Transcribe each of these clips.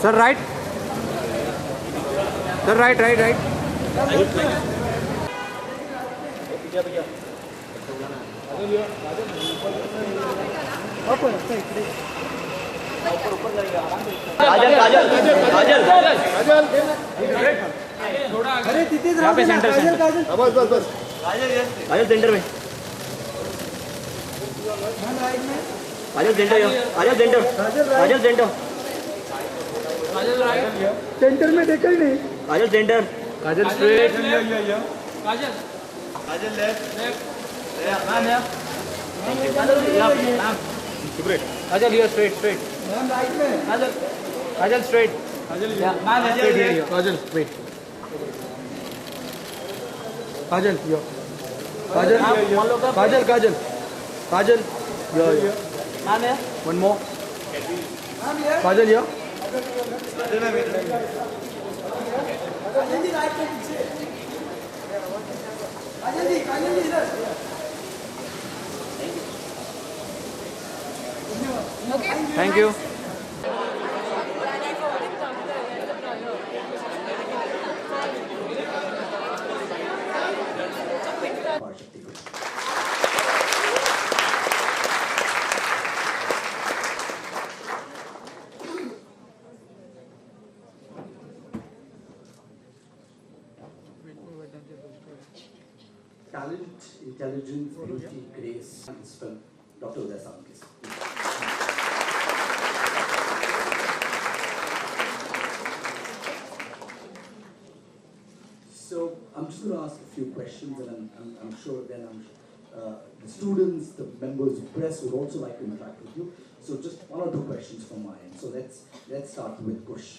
Sir, right. Sir, right. अरे तिथे यहाँ पे सेंटर बस काजल सेंटर में काजल सेंटर में देखा ही नहीं Kajal centre Kajal straight Kajal left Kajal here straight Kajal straight Kajal wait Kajal yo Kajal yo one more Kajal yo thank you Talent, intelligence, beauty, grace, film. Dr. Uday Saab, please. So I'm just going to ask a few questions, and I'm sure then the students, the members of press would also like to interact with you. So just one or two questions from my end. So let's start with Kush.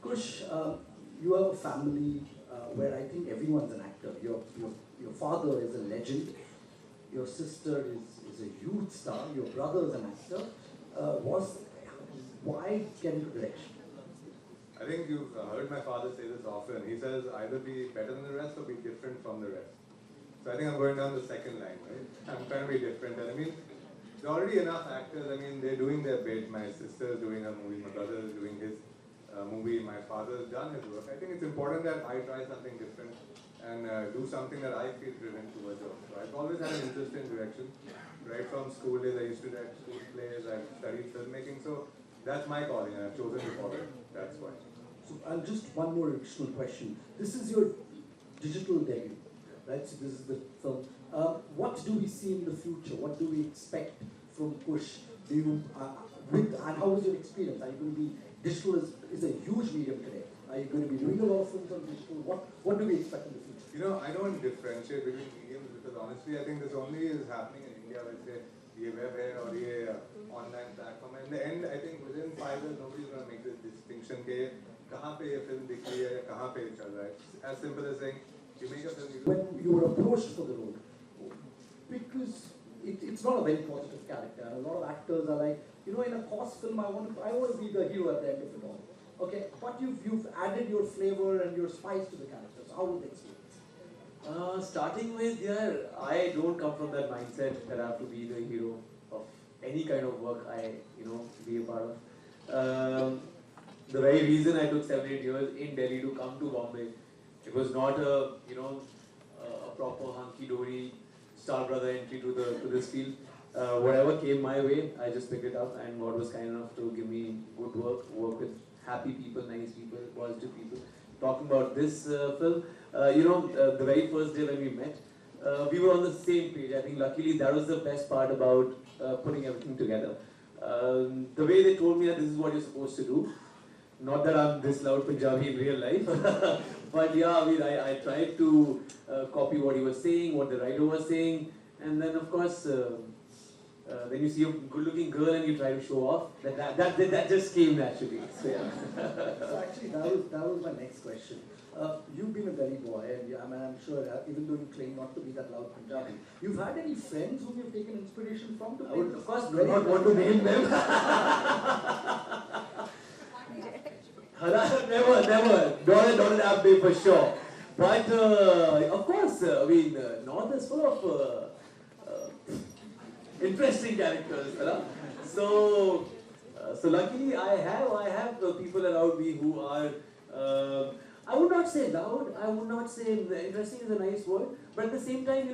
Kush, you have a family where I think everyone's an actor. Your father is a legend. Your sister is a youth star. Your brother is an actor. Why get into direction? I think you've heard my father say this often. He says either be better than the rest or be different from the rest. So I think I'm going down the second line, right? I'm trying to be different. And I mean, there are already enough actors. I mean, they're doing their bit. My sister is doing her movie. My brother is doing his movie. My father has done his work. I think it's important that I try something different and do something that I feel driven towards. So I've always had an interest in direction. Right from school days, I used to direct school plays. I've studied filmmaking. So that's my calling, and I've chosen to follow it. That's why. So, and just one more additional question. This is your digital debut, right? So this is the film. What do we see in the future? What do we expect from Kush? And how is your experience? Are you going to be digital? Is a huge medium today. Are you going to be doing a lot of films on digital? What do we expect in the future? You know, I don't differentiate between mediums because honestly, I think this only is happening in India. Let's say ये web है और ये online platform है. In the end, I think within 5 years, nobody's going to make this distinction कि कहाँ पे ये film दिख रही है या कहाँ पे ये चल रहा है. As simple as saying, you make a film. When you were approached for the role, because it's not a very positive character, and a lot of actors are like, you know, in a cost film, I want to be the hero at the end of it all. Okay, but you've added your flavor and your spice to the characters. How would they experience? Starting with, I don't come from that mindset that I have to be the hero of any kind of work I, be a part of. The very reason I took 7-8 years in Delhi to come to Bombay, it was not a, a proper hunky-dory star brother entry to this field. Whatever came my way, I just picked it up, and God was kind enough to give me good work with happy people, nice people, positive people. Talking about this film, the very first day when we met, we were on the same page. I think luckily that was the best part about putting everything together. The way they told me that this is what you're supposed to do, not that I'm this loud Punjabi in real life, but yeah, I mean, I tried to copy what he was saying, what the writer was saying, and then of course, when you see a good-looking girl and you try to show off, that just came naturally. So yeah. So actually, that was my next question. You've been a Delhi boy, and I'm sure, even though you claim not to be that loud Punjabi, you've had any friends whom you've taken inspiration from? I would, of course, not want to name them. Never. Not an app day for sure. But of course, North is full of interesting characters. So luckily, I have people around me who are. I would not say loud. I would not say interesting is a nice word. But at the same time,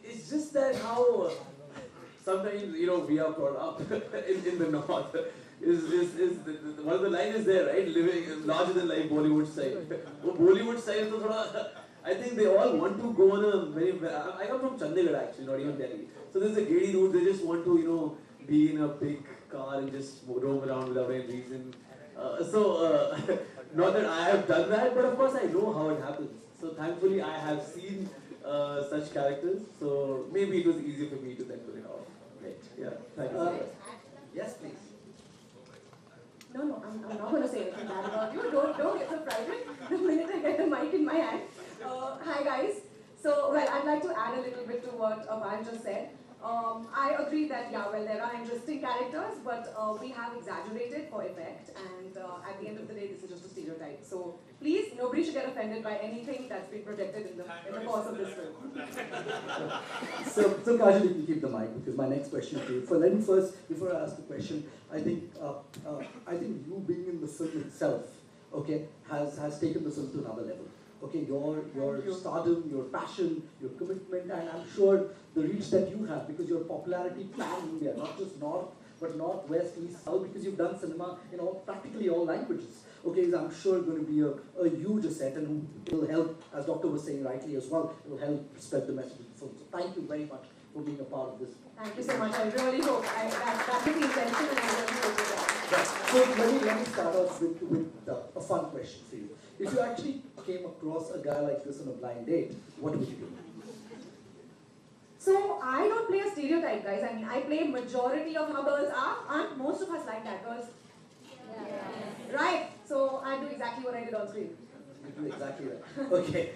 it's just that how sometimes we are brought up in the north. One of the lines is there, right? Living larger than life Bollywood style. Bollywood style, so I think they all want to go on a very. I come from Chandigarh actually, not even Delhi. So there's a giddy route. They just want to be in a big car and just roam around without any reason. Not that I have done that, but of course I know how it happens. So thankfully I have seen such characters. So maybe it was easier for me to then put it off. Right. Yeah. Thank you. Yes, please. No, I'm not going to say anything bad about you. Don't get so frightened the minute I get the mic in my hand. Hi guys. So, I'd like to add a little bit to what Aparsh just said. I agree that, there are interesting characters, but we have exaggerated for effect, and at the end of the day, this is just a stereotype. So, please, nobody should get offended by anything that's been projected in the course of this film. So Kajal, you can keep the mic, because my next question to you. Let me first, before I ask the question, I think you being in the film itself, okay, has taken the film to another level. Okay, your stardom, your passion, your commitment, and I'm sure the reach that you have, because your popularity pan-India, not just North, but North, West, East, South, because you've done cinema in practically all languages. Okay, is I'm sure going to be a huge asset, and it will help, as Doctor was saying rightly as well, it will help spread the message of the film. So thank you very much for being a part of this. Thank you so much. I really hope that's the intention, and I really hope that. So let me start off with a fun question for you. If you actually came across a guy like this on a blind date, what would you do? So I don't play a stereotype, guys. I mean, I play majority of how girls are. Aren't most of us like that, girls? Yeah. Right. So I do exactly what I did on screen. You do exactly that. Okay.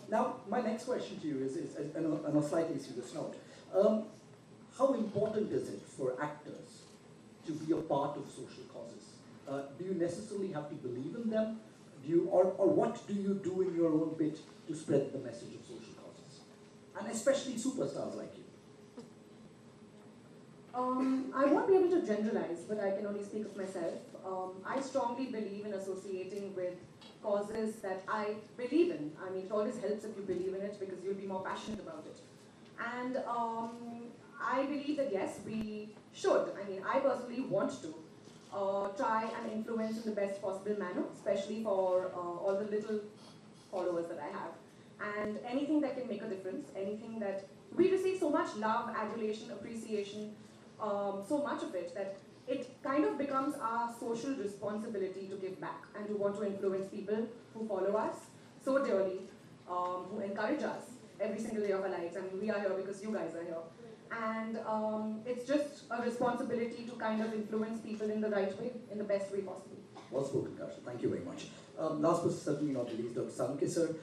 Now, my next question to you is on a slightly serious note. How important is it for actors to be a part of social causes? Do you necessarily have to believe in them? Or what do you do in your own bit to spread the message of social causes? And especially superstars like you. I won't be able to generalize, but I can only speak of myself. I strongly believe in associating with causes that I believe in. I mean, it always helps if you believe in it, because you'll be more passionate about it. And I believe that yes, we should. I mean, I personally want to try and influence in the best possible manner, especially for all the little followers that I have. And anything that can make a difference, anything that we receive so much love, adulation, appreciation, so much of it that it kind of becomes our social responsibility to give back and to want to influence people who follow us so dearly, who encourage us every single day of our lives. I mean, we are here because you guys are here. And it's just a responsibility to kind of influence people in the right way, in the best way possible. Well spoken, Kajal. Thank you very much. Last but certainly not least, Dr. Sankhe sir.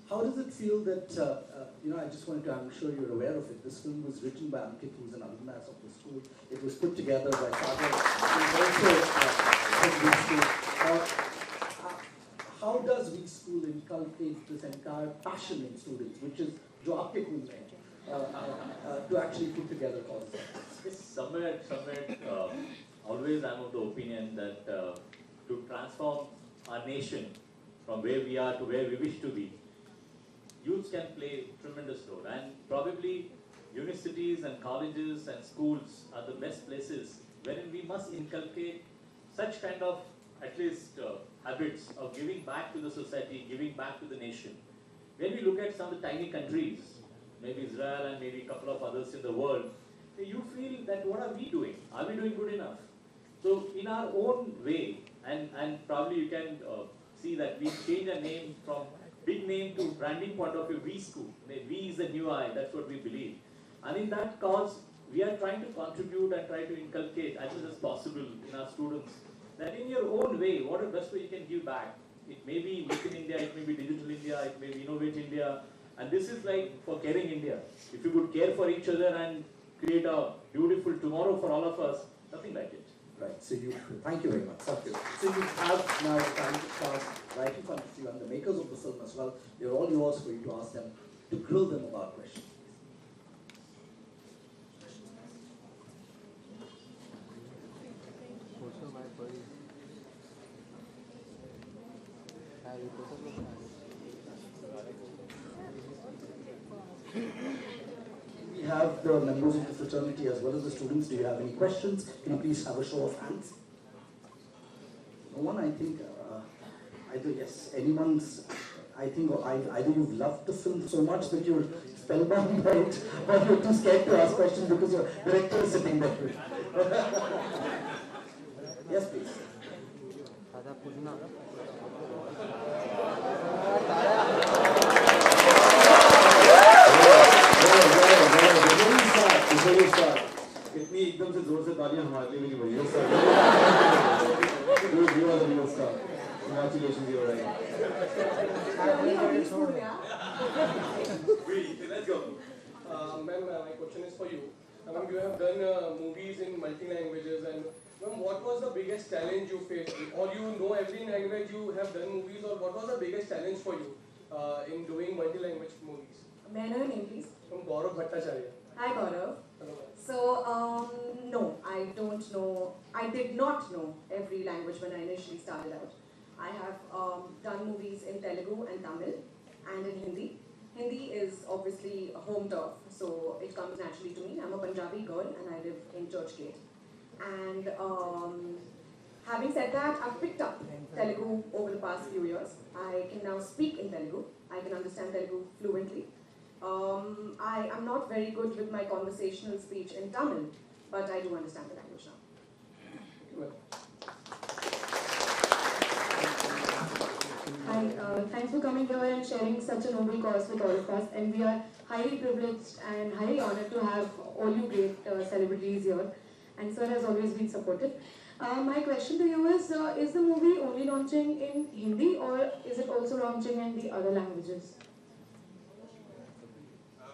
How does it feel that, I just wanted to, I'm sure you're aware of it, this film was written by UNCUT, who's an alumnus of the school. It was put together by Kajal, who's also from the school. How does we school inculcate this entire passion in students, which is jo aapke Khoon mein hai, to actually put together causes? Yes, somewhere, always I'm of the opinion that to transform our nation from where we are to where we wish to be, youths can play a tremendous role, and probably universities and colleges and schools are the best places wherein we must inculcate such kind of, at least, habits of giving back to the society, giving back to the nation. When we look at some of the tiny countries, maybe Israel and maybe a couple of others in the world, you feel that what are we doing? Are we doing good enough? So in our own way, and probably you can see that we change our name from big name to branding point of view, V School. We is the new I, that's what we believe. And in that cause, we are trying to contribute and try to inculcate as much as possible in our students that in your own way, what is the best way you can give back? It may be Make in India, it may be Digital India, it may be Innovate India, and this is like for caring India. If you could care for each other and create a beautiful tomorrow for all of us, nothing like it. Right, so you, thank you very much. Thank you. So you have now time to cast right in front of you and the makers of the film as well. They're all yours for you to ask them, to grill them about questions. We have the members of the fraternity as well as the students. Do you have any questions? Can you please have a show of hands? No one, I think, either, yes, anyone's, I think either you've loved the film so much that you're spellbound by it, or you're too scared to ask questions because your director is sitting there. Yes, please. इतनी एकदम से जोर से तालियां हमारे लिए भी नहीं बजी sir Congratulations, you're right. Let's go. Ma'am, my question is for you. Ma'am, you have done movies in multi-languages, and ma'am, what was the biggest challenge you faced? Or you know every language you have done movies, or what was the biggest challenge for you in doing multi-language movies? May I know your name, please? From Gaurav Bhattacharya. Hi, Gaurav. Hello. So, no, I don't know. I did not know every language when I initially started out. I have done movies in Telugu and Tamil and in Hindi. Hindi is obviously a home turf, so it comes naturally to me. I'm a Punjabi girl and I live in Churchgate. And having said that, I've picked up Telugu over the past few years. I can now speak in Telugu. I can understand Telugu fluently. I am not very good with my conversational speech in Tamil, but I do understand the language now. Hi, thanks for coming here and sharing such a noble cause with all of us. And we are highly privileged and highly honored to have all you great celebrities here. And sir has always been supportive. My question to you is the movie only launching in Hindi or is it also launching in the other languages?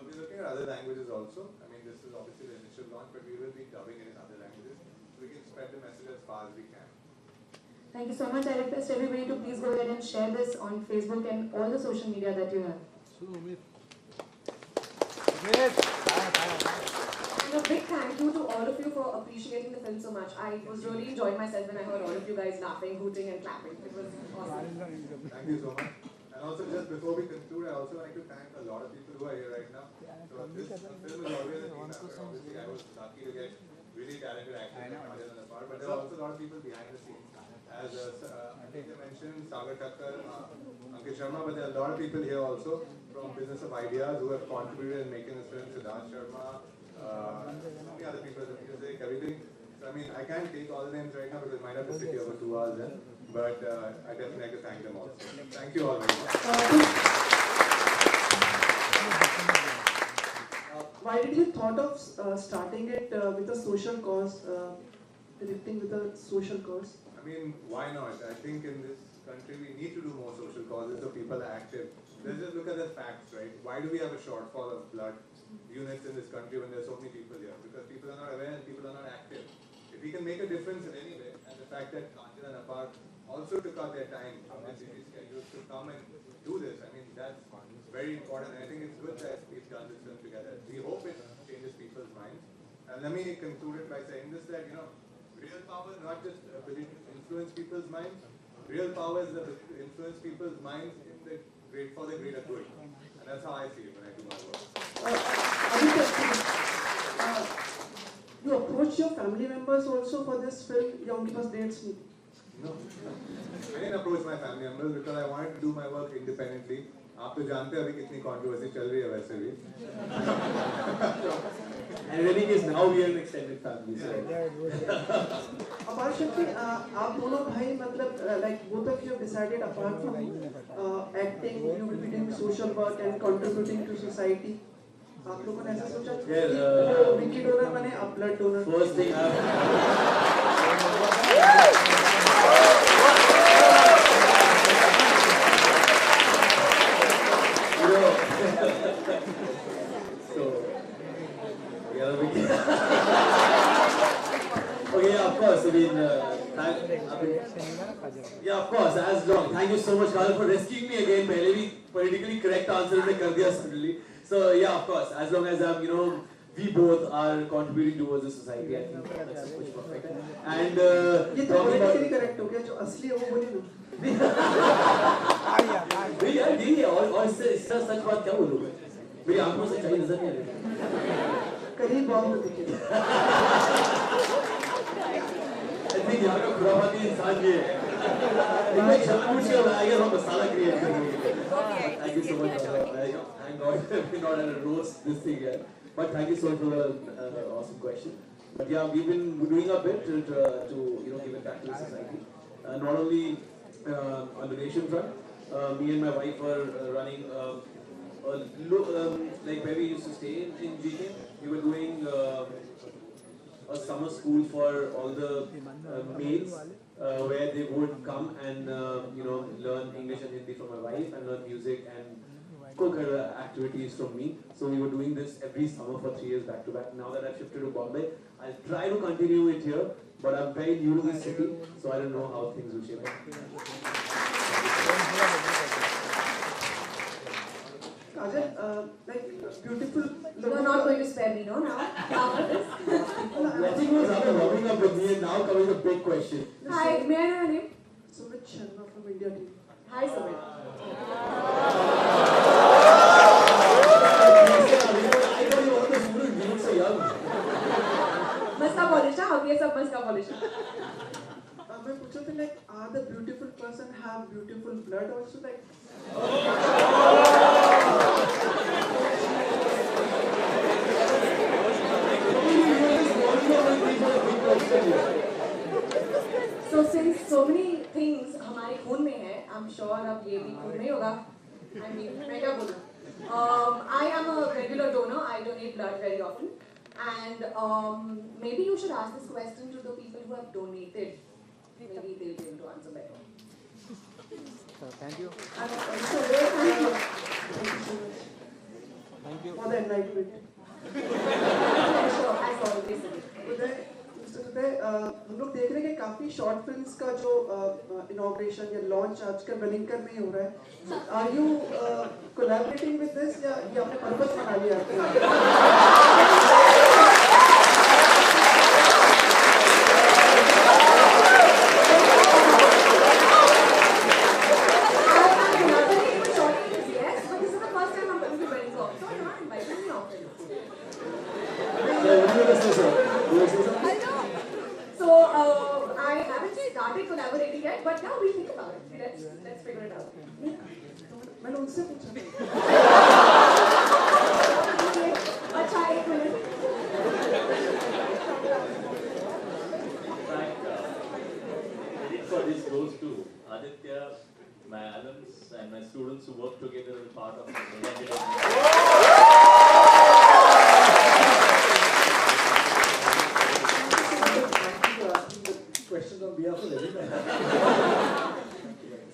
We're looking at other languages also. I mean, this is obviously the initial launch, but we will be dubbing it in other languages. So we can spread the message as far as we can. Thank you so much. I request everybody to please go ahead and share this on Facebook and all the social media that you have. And a big thank you to all of you for appreciating the film so much. I was really enjoying myself when I heard all of you guys laughing, hooting and clapping. It was awesome. Thank you so much. And also, just before we conclude, I also like to thank a lot of people who are here right now. So this film is always a team effort. Obviously, I was lucky to get really talented actors like Kajal and Aparshakti, but there are also a lot of people behind the scenes. As I think they mentioned, Sagar Thakkar, Ankit Sharma, but there are a lot of people here also from Business of Ideas who have contributed in making this film. Siddharth Sharma, many other people, the music, everything. So I mean, I can't take all the names right now because I might have to sit here for 2 hours then. But I definitely like to thank them also. Thank you all very much. Why did you thought of starting it with a social cause, directing with a social cause? I mean, why not? I think in this country we need to do more social causes so people are active. Let's just look at the facts, right? Why do we have a shortfall of blood units in this country when there's so many people here? Because people are not aware and people are not active. If we can make a difference in any way, and the fact that Kajal and Apar also took out their time from their busy schedules to come and do this, I mean, that's very important. And I think it's good that we've done this film together. We hope it changes people's minds. And let me conclude it by saying this, that, you know, real power is not just ability to influence people's minds. Real power is the influence people's minds in the for the greater good. And that's how I see it when I do my work. You approach your family members also for this film, या उनके पास dates नहीं? No. I didn't approach my family members because I wanted to do my work independently. आप तो जानते हैं अभी कितनी controversy चल रही है वैसे भी. And really is now we are an extended family. So. Aparshakti, आप दोनों भाई मतलब like both of you have decided apart from acting, you will be doing social work and contributing to society. आप लोगों ने ऐसा सोचा कि वो विकी डोनर बने, आप blood donor. First thing Okay, yeah, of course. I mean, yeah, of course, as long. Thank you so much, Kajal, for rescuing me again. पहले भी politically correct answer ने कर दिया suddenly. So yeah, of course, as long as I'm, we both are contributing towards the society, I think that's perfect. And ये तो politically correct हो गया, जो असली है वो बोलिए ना. नहीं यार, यही है और इससे सच बात क्या बोलूँ मैं? मेरी आंखों से सच्चाई नजर नहीं आ रही. करीब आओ तो दिखे. नहीं यार, का खुराफाती इंसान ये है. मैं जानबूझ के लाया हम मसाला क्रिएट करने के लिए. Thank you so much. Thank God we're not at a roast this thing yet. But thank you so much for the awesome question. But yeah, we've been doing a bit to give it back to the society. Not only on the nation front, me and my wife are running like where we used to stay in GK. We were doing a summer school for all the males where they would come and learn English and Hindi from my wife and learn music and co-curricular activities from me. So we were doing this every summer for 3 years back to back. Now that I've shifted to Bombay, I'll try to continue it here, but I'm very new to this city, so I don't know how things will shape up. Kajal, like beautiful. You're not going to spare me, no? Now, after this. Letting was rubbing up with me, and now coming a big question. Hi, may I know your name? Sumit Sharma from India team. Hi, Sumit. Maska polish, how we सब maska polish. मैं पूछा था like, are the beautiful person have beautiful blood also like? So since so many things हमारे खून में है, I'm sure अब ये भी खून में होगा. I mean, मैं क्या बोलूँ? I am a regular donor. I donate blood very often, and maybe you should ask this question to the people who have donated. Maybe they'll be able to answer better. So, thank you. So very thank you. Thank you so much. Thank you. For the enlightenment. Sure, as always. उदय, हम लोग देख रहे हैं कि काफी short films का जो inauguration या लॉन्च आजकल वेलिंगटन में ही हो रहा है. Are you collaborating with this या ये आपने पर्पस बना लिया है? So I haven't started collaborating yet, but now we think about it. Let's figure it out. मैंने उनसे पूछा. अच्छा एक minute. Credit for this goes to Aditya, my alums, and my students who work together as part of the Questions on behalf of everyone.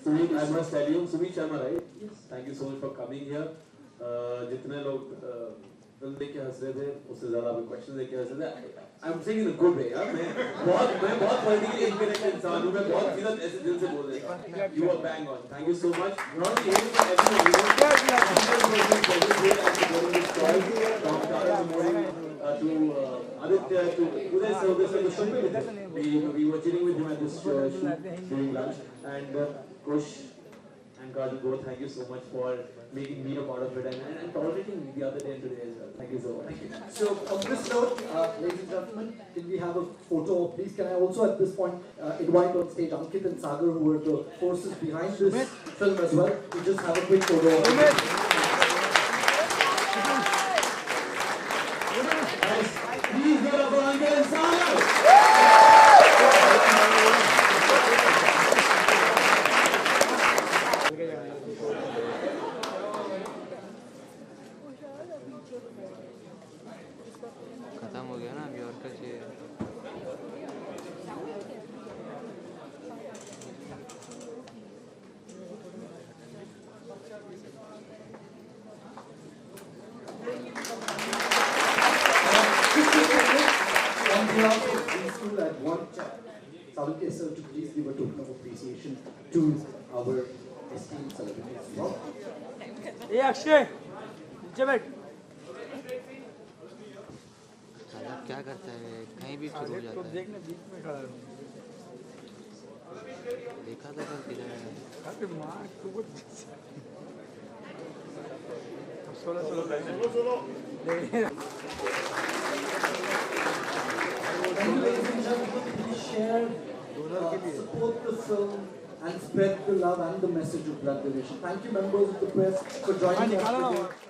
Sumit, I must tell you, Sumit Sharma, right? Yes. Thank you so much for coming here. जितने लोग film देख के हंस रहे थे, उससे ज़्यादा अभी क्वेश्चन देख के हंस रहे थे. I'm saying in a good way, यार. मैं बहुत politically incorrect इंसान हूँ. मैं बहुत सीधा ऐसे दिल से बोल देता हूँ. You are bang on. Thank you so much. Not only him, but everyone. To Aditya, to Uday sir, we were chilling with him at this shoot during lunch, and Kush and Kajal both, thank you so much for making me a part of it and tolerating me the other day and today as well. Thank you so much. So on this note, ladies and gentlemen, can we have a photo? Please, can I also at this point invite on stage Ankit and Sagar, who were the forces behind this film as well, to just have a quick photo. Please give it up for Ankit and Sagar! खत्म हो गया ना अभी और क्या चाहिए. Salukya sir to please give a token of appreciation to our esteemed celebrities. Well, ए अक्षय नीचे बैठ साला क्या करता है कहीं भी शुरू हो जाता है देखने बीच में खड़ा है देखा था कल किधर है अरे मार तू को solo ladies and gentlemen, please share, support the film and spread the love and the message of blood donation. Thank you, members of the press, for joining us today.